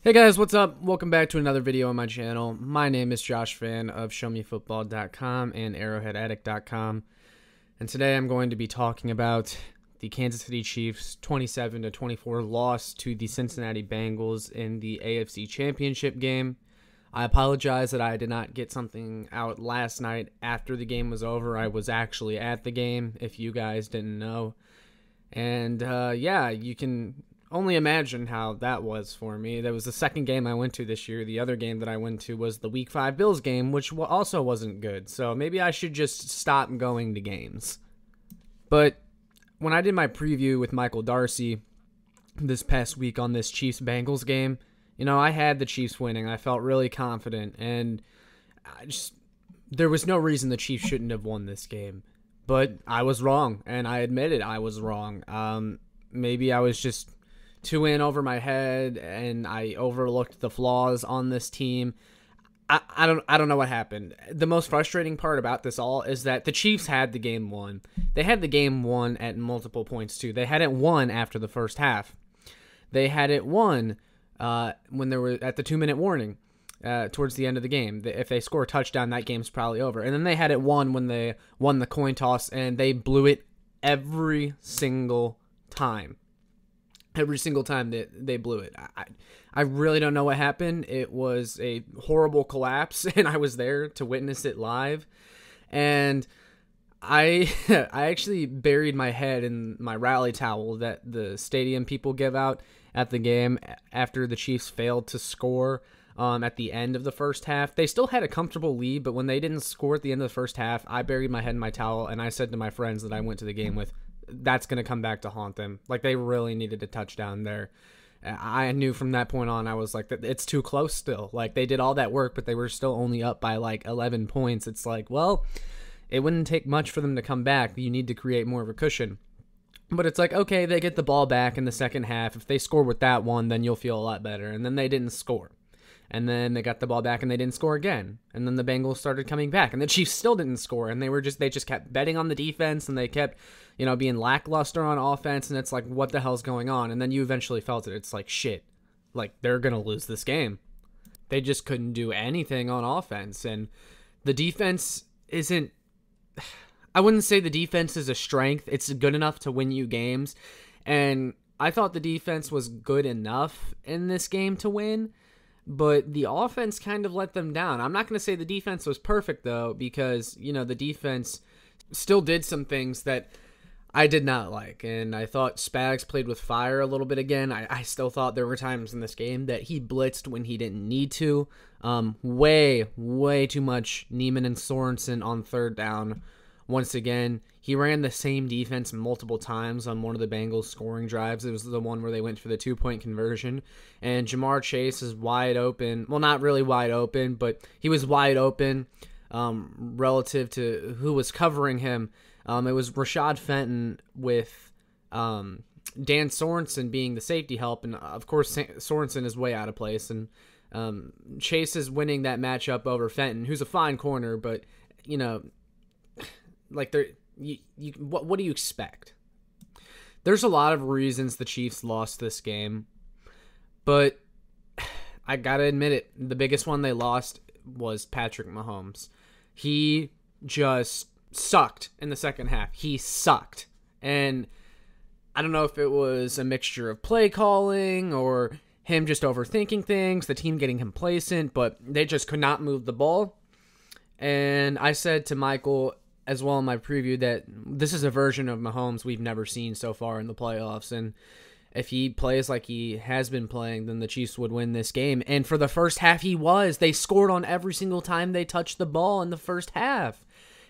Hey guys, what's up? Welcome back to another video on my channel. My name is Josh Fan of ShowMeFootball.com and ArrowheadAddict.com. And today I'm going to be talking about the Kansas City Chiefs 27-24 loss to the Cincinnati Bengals in the AFC Championship game. I apologize that I did not get something out last night after the game was over. I was actually at the game, if you guys didn't know. And yeah, you can only imagine how that was for me. That was the second game I went to this year. The other game that I went to was the Week 5 Bills game, which also wasn't good. So maybe I should just stop going to games. But when I did my preview with Michael Darcy this past week on this Chiefs-Bengals game, you know, I had the Chiefs winning. I felt really confident, and there was no reason the Chiefs shouldn't have won this game. But I was wrong, and I admitted I was wrong. Maybe I was just too in over my head, and I overlooked the flaws on this team. I don't know what happened. The most frustrating part about this all is that the Chiefs had the game won. They had the game won at multiple points too. They had it won after the first half. They had it won when they were at the 2-minute warning towards the end of the game. If they score a touchdown, that game's probably over. And then they had it won when they won the coin toss, and they blew it every single time. Every single time that they blew it. I really don't know what happened. It was a horrible collapse, and I was there to witness it live. And I actually buried my head in my rally towel that the stadium people give out at the game after the Chiefs failed to score at the end of the first half. They still had a comfortable lead, but when they didn't score at the end of the first half, I buried my head in my towel, and I said to my friends that I went to the game with, that's going to come back to haunt them. Like, they really needed a touchdown there. I knew from that point on, I was like, it's too close still. Like, they did all that work, but they were still only up by like 11 points. It's like, well, it wouldn't take much for them to come back. You need to create more of a cushion. But it's like, okay, they get the ball back in the second half. If they score with that one, then you'll feel a lot better. And then they didn't score. And then they got the ball back and they didn't score again. And then the Bengals started coming back and the Chiefs still didn't score. And they just kept betting on the defense, and they kept, being lackluster on offense. And it's like, what the hell's going on? And then you eventually felt it. It's like, shit, like they're going to lose this game. They just couldn't do anything on offense. And the defense isn't, I wouldn't say the defense is a strength. It's good enough to win you games. And I thought the defense was good enough in this game to win. But the offense kind of let them down. I'm not going to say the defense was perfect, though, because, the defense still did some things that I did not like. And I thought Spags played with fire a little bit again. I still thought there were times in this game that he blitzed when he didn't need to. Way too much Neiman and Sorensen on third down. Once again, he ran the same defense multiple times on one of the Bengals scoring drives. It was the one where they went for the 2-point conversion. And Jamar Chase is wide open. Well, not really wide open, but he was wide open relative to who was covering him. It was Rashad Fenton with Dan Sorensen being the safety help. And, of course, Sorensen is way out of place. And Chase is winning that matchup over Fenton, who's a fine corner, but, like, what do you expect? There's a lot of reasons the Chiefs lost this game, but I gotta admit it, the biggest one they lost was Patrick Mahomes. He just sucked in the second half. He sucked. And I don't know if it was a mixture of play calling or him just overthinking things, the team getting complacent, but they just could not move the ball. And I said to Michael as well in my preview that this is a version of Mahomes we've never seen so far in the playoffs. And if he plays like he has been playing, then the Chiefs would win this game. And for the first half, they scored on every single time they touched the ball in the first half.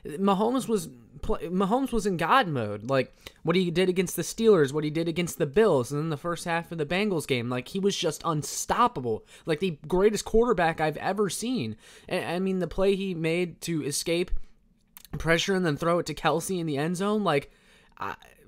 Mahomes was in God mode. Like, what he did against the Steelers, what he did against the Bills, and then the first half of the Bengals game, like, he was just unstoppable. Like, the greatest quarterback I've ever seen. And I mean, the play he made to escape pressure and then throw it to Kelsey in the end zone, like,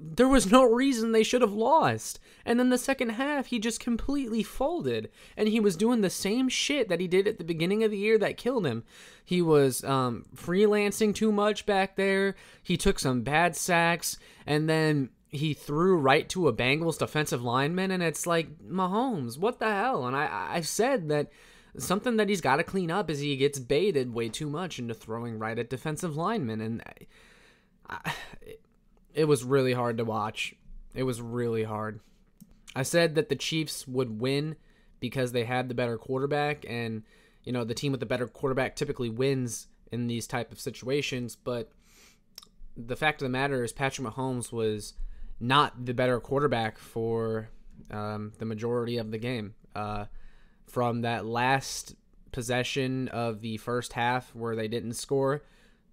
there was no reason they should have lost. And then the second half, he just completely folded. And he was doing the same shit that he did at the beginning of the year that killed him. He was freelancing too much back there. He took some bad sacks. And then he threw right to a Bengals defensive lineman, and it's like, Mahomes, what the hell? And I've said that something that he's got to clean up is he gets baited way too much into throwing right at defensive linemen, and it was really hard to watch. It was really hard. I said that the Chiefs would win because they had the better quarterback, and the team with the better quarterback typically wins in these type of situations, but the fact of the matter is Patrick Mahomes was not the better quarterback for the majority of the game. From that last possession of the first half where they didn't score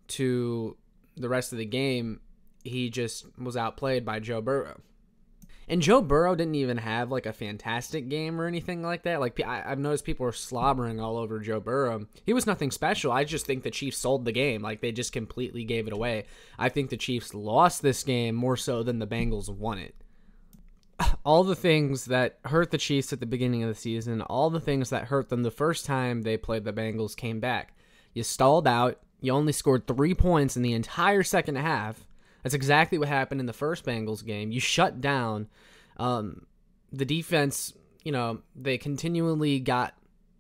to the rest of the game, he just was outplayed by Joe Burrow. And Joe Burrow didn't even have like a fantastic game or anything like that. Like, I've noticed people are slobbering all over Joe Burrow. He was nothing special. I just think the Chiefs sold the game. Like, they just completely gave it away. I think the Chiefs lost this game more so than the Bengals won it. All the things that hurt the Chiefs at the beginning of the season, all the things that hurt them the first time they played the Bengals came back. You stalled out. You only scored 3 points in the entire second half. That's exactly what happened in the first Bengals game. You shut down. The defense, they continually got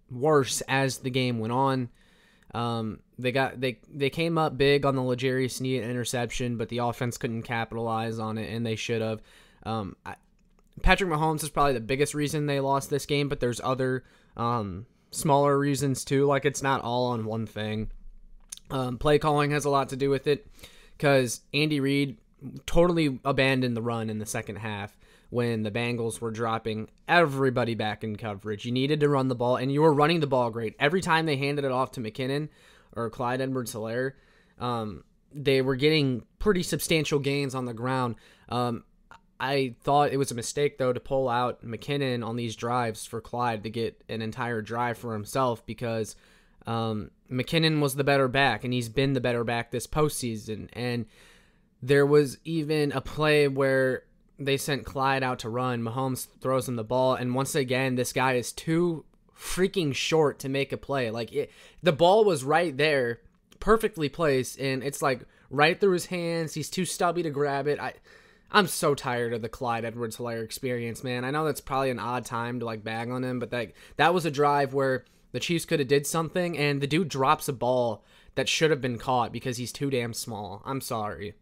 worse as the game went on. They came up big on the L'Jarius Sneed interception, but the offense couldn't capitalize on it, and they should have. Patrick Mahomes is probably the biggest reason they lost this game, but there's other smaller reasons too. Like, it's not all on one thing. Play calling has a lot to do with it, because Andy Reid totally abandoned the run in the second half when the Bengals were dropping everybody back in coverage. You needed to run the ball, and you were running the ball great. Every time they handed it off to McKinnon or Clyde Edwards-Helaire, they were getting pretty substantial gains on the ground. I thought it was a mistake, though, to pull out McKinnon on these drives for Clyde to get an entire drive for himself, because McKinnon was the better back, and he's been the better back this postseason. And there was even a play where they sent Clyde out to run. Mahomes throws him the ball, and once again, this guy is too freaking short to make a play. Like, the ball was right there, perfectly placed, and it's like right through his hands. He's too stubby to grab it. I'm so tired of the Clyde Edwards-Helaire experience, man. I know that's probably an odd time to like bag on him, but that was a drive where the Chiefs could have did something, and the dude drops a ball that should have been caught because he's too damn small. I'm sorry.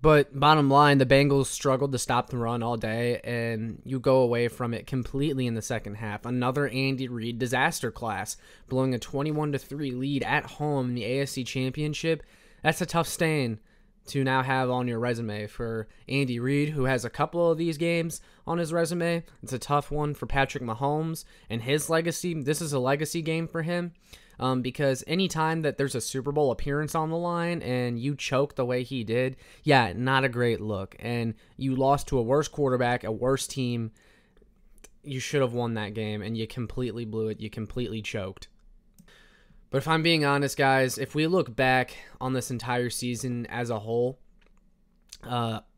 But bottom line, the Bengals struggled to stop the run all day, and you go away from it completely in the second half. Another Andy Reid disaster class, blowing a 21-3 lead at home in the AFC Championship. That's a tough stain to now have on your resume for Andy Reid, who has a couple of these games on his resume. It's a tough one for Patrick Mahomes and his legacy. This is a legacy game for him. Because anytime that there's a Super Bowl appearance on the line and you choke the way he did, yeah, not a great look. And you lost to a worse quarterback, a worse team. You should have won that game, and you completely blew it. You completely choked. But if I'm being honest, guys, if we look back on this entire season as a whole,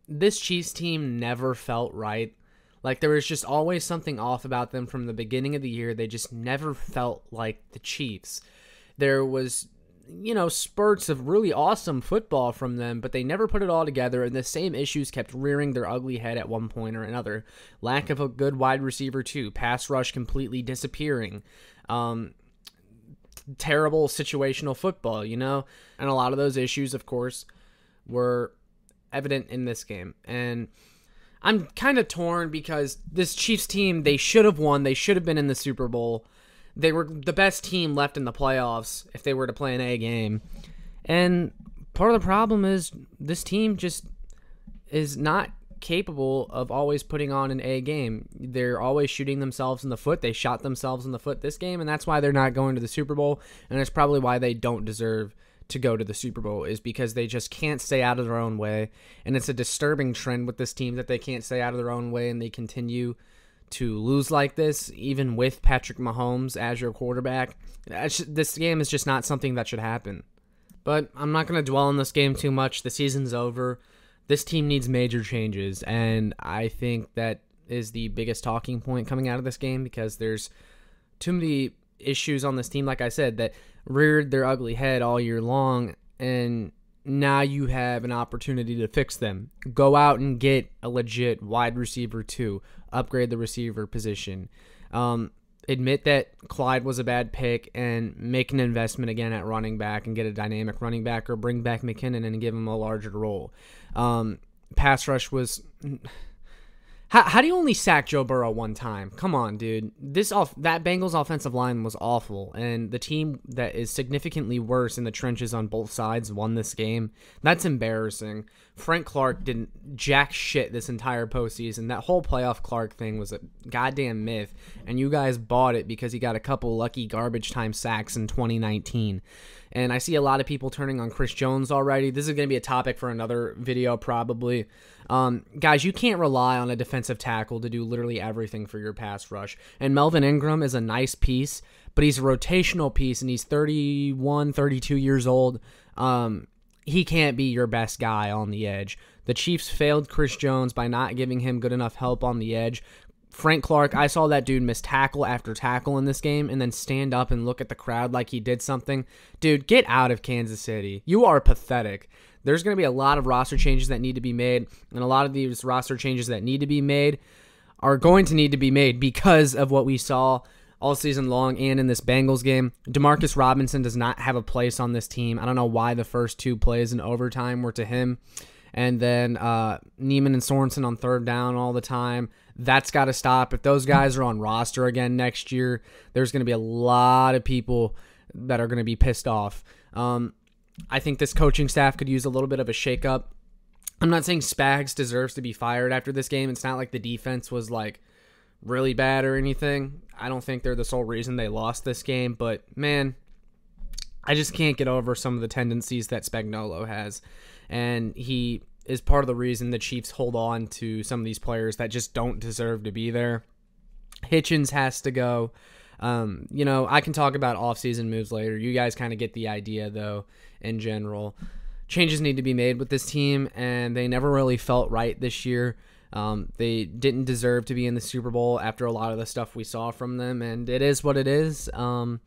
this Chiefs team never felt right. Like, there was just always something off about them from the beginning of the year. They just never felt like the Chiefs. There was, spurts of really awesome football from them, but they never put it all together, and the same issues kept rearing their ugly head at one point or another. Lack of a good wide receiver, too. Pass rush completely disappearing. Terrible situational football, And a lot of those issues, of course, were evident in this game. And I'm kind of torn because this Chiefs team, they should have won. They should have been in the Super Bowl. They were the best team left in the playoffs if they were to play an A game. And part of the problem is this team just is not capable of always putting on an A game. They're always shooting themselves in the foot. They shot themselves in the foot this game, and that's why they're not going to the Super Bowl. And that's probably why they don't deserve to go to the Super Bowl, is because they just can't stay out of their own way. And it's a disturbing trend with this team that they can't stay out of their own way, and they continue to lose like this, even with Patrick Mahomes as your quarterback. This game is just not something that should happen. But I'm not going to dwell on this game too much. The season's over. This team needs major changes, and I think that is the biggest talking point coming out of this game, because there's too many issues on this team, like I said, that reared their ugly head all year long, and now you have an opportunity to fix them. Go out and get a legit wide receiver too. Upgrade the receiver position. Admit that Clyde was a bad pick and make an investment again at running back and get a dynamic running back, or bring back McKinnon and give him a larger role. Pass rush was... How do you only sack Joe Burrow one time? Come on, dude. That Bengals offensive line was awful, and the team that is significantly worse in the trenches on both sides won this game. That's embarrassing. Frank Clark didn't jack shit this entire postseason. That whole playoff Clark thing was a goddamn myth, and you guys bought it because he got a couple lucky garbage time sacks in 2019. And I see a lot of people turning on Chris Jones already. This is going to be a topic for another video probably. Guys, you can't rely on a defensive tackle to do literally everything for your pass rush. And Melvin Ingram is a nice piece, but he's a rotational piece, and he's 31, 32 years old. He can't be your best guy on the edge. The Chiefs failed Chris Jones by not giving him good enough help on the edge. Frank Clark, I saw that dude miss tackle after tackle in this game and then stand up and look at the crowd like he did something. Dude, get out of Kansas City. You are pathetic. There's going to be a lot of roster changes that need to be made, and a lot of these roster changes that need to be made are going to need to be made because of what we saw all season long and in this Bengals game. Demarcus Robinson does not have a place on this team. I don't know why the first 2 plays in overtime were to him. And then Neiman and Sorensen on third down all the time. That's got to stop. If those guys are on roster again next year, there's going to be a lot of people that are going to be pissed off. I think this coaching staff could use a little bit of a shakeup. I'm not saying Spags deserves to be fired after this game. It's not like the defense was like really bad or anything. I don't think they're the sole reason they lost this game. But, man, I just can't get over some of the tendencies that Spagnuolo has. And he is part of the reason the Chiefs hold on to some of these players that just don't deserve to be there. Hitchens has to go. I can talk about offseason moves later. You guys kind of get the idea, though, in general. Changes need to be made with this team, and they never really felt right this year. They didn't deserve to be in the Super Bowl after a lot of the stuff we saw from them, and it is what it is. They'll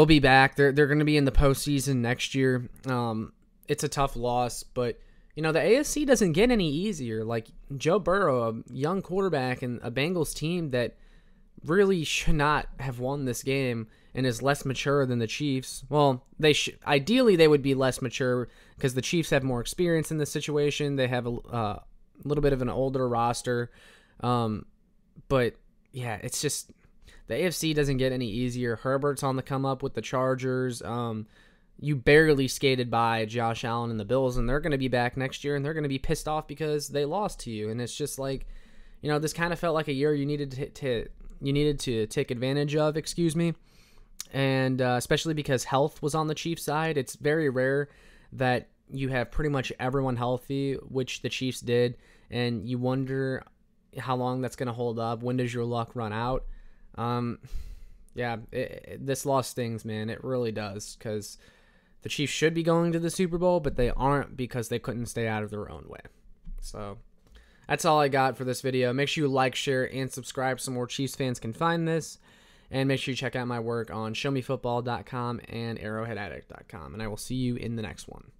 be back. They're going to be in the postseason next year. It's a tough loss, but the AFC doesn't get any easier. Like Joe Burrow, a young quarterback, and a Bengals team that really should not have won this game and is less mature than the Chiefs. Well, ideally they would be less mature because the Chiefs have more experience in this situation. They have a little bit of an older roster, but yeah, it's just the AFC doesn't get any easier. Herbert's on the come up with the Chargers. You barely skated by Josh Allen and the Bills, and they're going to be back next year, and they're going to be pissed off because they lost to you. And it's just like, this kind of felt like a year you needed to take advantage of, and especially because health was on the Chiefs' side. It's very rare that you have pretty much everyone healthy, which the Chiefs did, and you wonder how long that's going to hold up. When does your luck run out? This loss stings, man. It really does, because the Chiefs should be going to the Super Bowl, but they aren't because they couldn't stay out of their own way. So that's all I got for this video. Make sure you like, share, and subscribe so more Chiefs fans can find this. And make sure you check out my work on showmefootball.com and arrowheadaddict.com. And I will see you in the next one.